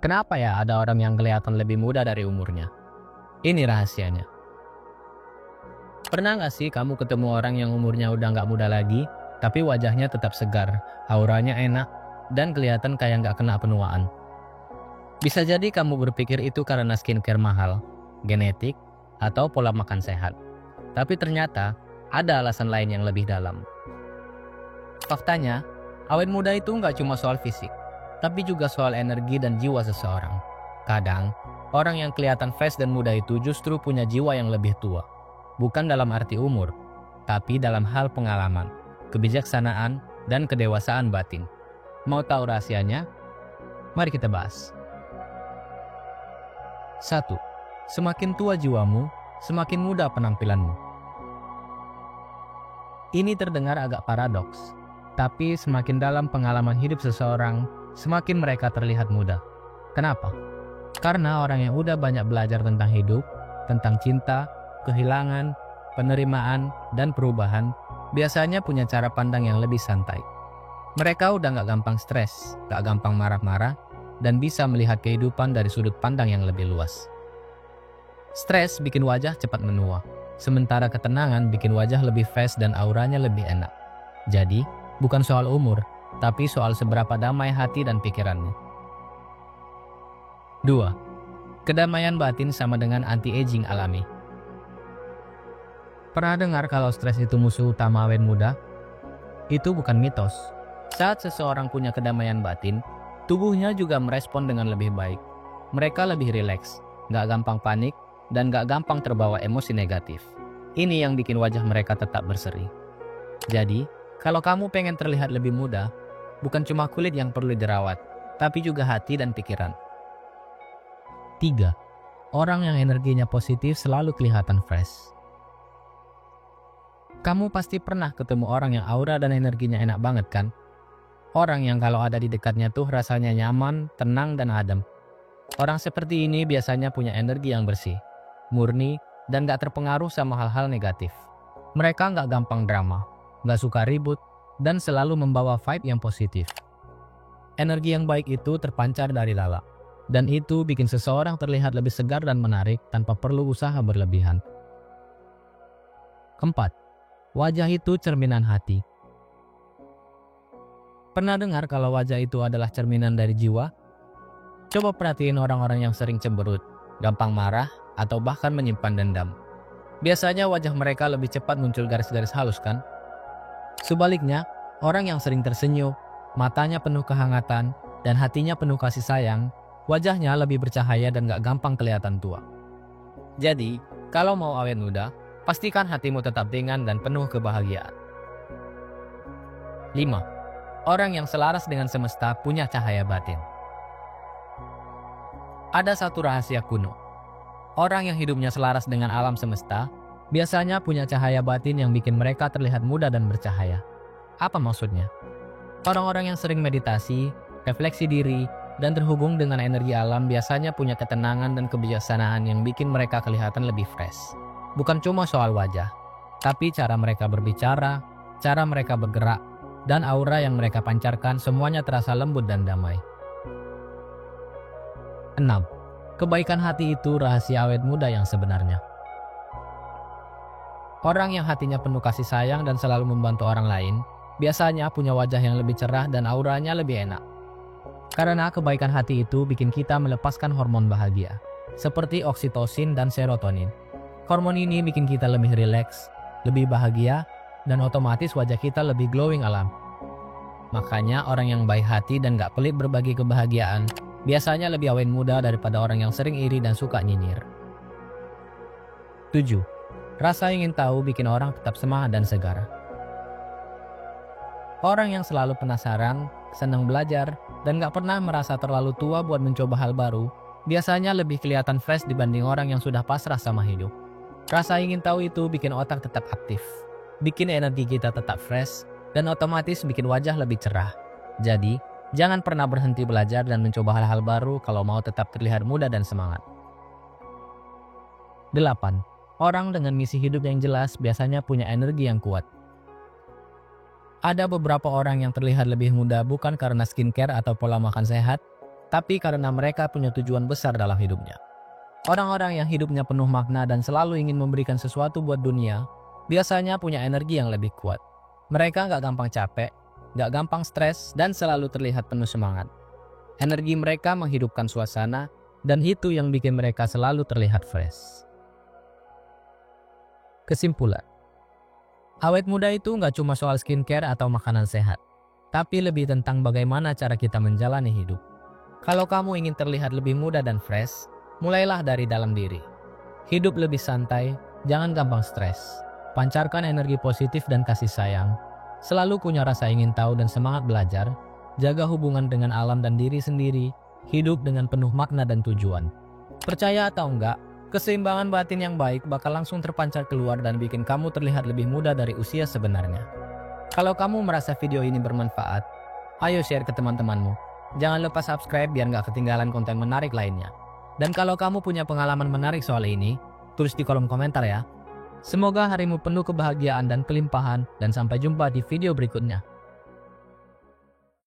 Kenapa ya ada orang yang kelihatan lebih muda dari umurnya? Ini rahasianya. Pernah nggak sih kamu ketemu orang yang umurnya udah nggak muda lagi, tapi wajahnya tetap segar, auranya enak, dan kelihatan kayak nggak kena penuaan? Bisa jadi kamu berpikir itu karena skincare mahal, genetik, atau pola makan sehat. Tapi ternyata ada alasan lain yang lebih dalam. Faktanya, awet muda itu nggak cuma soal fisik, tapi juga soal energi dan jiwa seseorang. Kadang, orang yang kelihatan fresh dan muda itu justru punya jiwa yang lebih tua. Bukan dalam arti umur, tapi dalam hal pengalaman, kebijaksanaan, dan kedewasaan batin. Mau tahu rahasianya? Mari kita bahas. 1. Semakin tua jiwamu, semakin muda penampilanmu. Ini terdengar agak paradoks, tapi semakin dalam pengalaman hidup seseorang, semakin mereka terlihat muda. Kenapa? Karena orang yang udah banyak belajar tentang hidup, tentang cinta, kehilangan, penerimaan, dan perubahan, biasanya punya cara pandang yang lebih santai. Mereka udah gak gampang stres, gak gampang marah-marah, dan bisa melihat kehidupan dari sudut pandang yang lebih luas. Stres bikin wajah cepat menua, sementara ketenangan bikin wajah lebih fresh dan auranya lebih enak. Jadi, bukan soal umur, tapi soal seberapa damai hati dan pikiranmu. 2. Kedamaian batin sama dengan anti-aging alami. Pernah dengar kalau stres itu musuh utama awet muda? Itu bukan mitos. Saat seseorang punya kedamaian batin, tubuhnya juga merespon dengan lebih baik. Mereka lebih rileks, gak gampang panik, dan gak gampang terbawa emosi negatif. Ini yang bikin wajah mereka tetap berseri. Jadi, kalau kamu pengen terlihat lebih muda, bukan cuma kulit yang perlu dirawat, tapi juga hati dan pikiran. 3. Orang yang energinya positif selalu kelihatan fresh. Kamu pasti pernah ketemu orang yang aura dan energinya enak banget kan? Orang yang kalau ada di dekatnya tuh rasanya nyaman, tenang, dan adem. Orang seperti ini biasanya punya energi yang bersih, murni, dan gak terpengaruh sama hal-hal negatif. Mereka gak gampang drama, gak suka ribut, dan selalu membawa vibe yang positif. Energi yang baik itu terpancar dari lala, dan itu bikin seseorang terlihat lebih segar dan menarik tanpa perlu usaha berlebihan. 4. Wajah itu cerminan hati. Pernah dengar kalau wajah itu adalah cerminan dari jiwa? Coba perhatiin orang-orang yang sering cemberut, gampang marah, atau bahkan menyimpan dendam. Biasanya wajah mereka lebih cepat muncul garis-garis halus kan? Sebaliknya, orang yang sering tersenyum, matanya penuh kehangatan, dan hatinya penuh kasih sayang, wajahnya lebih bercahaya dan gak gampang kelihatan tua. Jadi, kalau mau awet muda, pastikan hatimu tetap ringan dan penuh kebahagiaan. 5. Orang yang selaras dengan semesta punya cahaya batin. Ada satu rahasia kuno. Orang yang hidupnya selaras dengan alam semesta, biasanya punya cahaya batin yang bikin mereka terlihat muda dan bercahaya. Apa maksudnya? Orang-orang yang sering meditasi, refleksi diri, dan terhubung dengan energi alam biasanya punya ketenangan dan kebijaksanaan yang bikin mereka kelihatan lebih fresh. Bukan cuma soal wajah, tapi cara mereka berbicara, cara mereka bergerak, dan aura yang mereka pancarkan semuanya terasa lembut dan damai. 6. Kebaikan hati itu rahasia awet muda yang sebenarnya. Orang yang hatinya penuh kasih sayang dan selalu membantu orang lain, biasanya punya wajah yang lebih cerah dan auranya lebih enak. Karena kebaikan hati itu bikin kita melepaskan hormon bahagia, seperti oksitosin dan serotonin. Hormon ini bikin kita lebih rileks, lebih bahagia, dan otomatis wajah kita lebih glowing alam. Makanya orang yang baik hati dan gak pelit berbagi kebahagiaan, biasanya lebih awet muda daripada orang yang sering iri dan suka nyinyir. 7. Rasa ingin tahu bikin orang tetap semangat dan segar. Orang yang selalu penasaran, senang belajar, dan gak pernah merasa terlalu tua buat mencoba hal baru, biasanya lebih kelihatan fresh dibanding orang yang sudah pasrah sama hidup. Rasa ingin tahu itu bikin otak tetap aktif, bikin energi kita tetap fresh, dan otomatis bikin wajah lebih cerah. Jadi, jangan pernah berhenti belajar dan mencoba hal-hal baru kalau mau tetap terlihat muda dan semangat. 8. Orang dengan misi hidup yang jelas biasanya punya energi yang kuat. Ada beberapa orang yang terlihat lebih muda bukan karena skincare atau pola makan sehat, tapi karena mereka punya tujuan besar dalam hidupnya. Orang-orang yang hidupnya penuh makna dan selalu ingin memberikan sesuatu buat dunia, biasanya punya energi yang lebih kuat. Mereka nggak gampang capek, nggak gampang stres, dan selalu terlihat penuh semangat. Energi mereka menghidupkan suasana, dan itu yang bikin mereka selalu terlihat fresh. Kesimpulan, awet muda itu nggak cuma soal skincare atau makanan sehat, tapi lebih tentang bagaimana cara kita menjalani hidup. Kalau kamu ingin terlihat lebih muda dan fresh, mulailah dari dalam diri. Hidup lebih santai, jangan gampang stres. Pancarkan energi positif dan kasih sayang. Selalu punya rasa ingin tahu dan semangat belajar. Jaga hubungan dengan alam dan diri sendiri. Hidup dengan penuh makna dan tujuan. Percaya atau enggak, keseimbangan batin yang baik bakal langsung terpancar keluar dan bikin kamu terlihat lebih muda dari usia sebenarnya. Kalau kamu merasa video ini bermanfaat, ayo share ke teman-temanmu. Jangan lupa subscribe biar nggak ketinggalan konten menarik lainnya. Dan kalau kamu punya pengalaman menarik soal ini, tulis di kolom komentar ya. Semoga harimu penuh kebahagiaan dan kelimpahan, dan sampai jumpa di video berikutnya.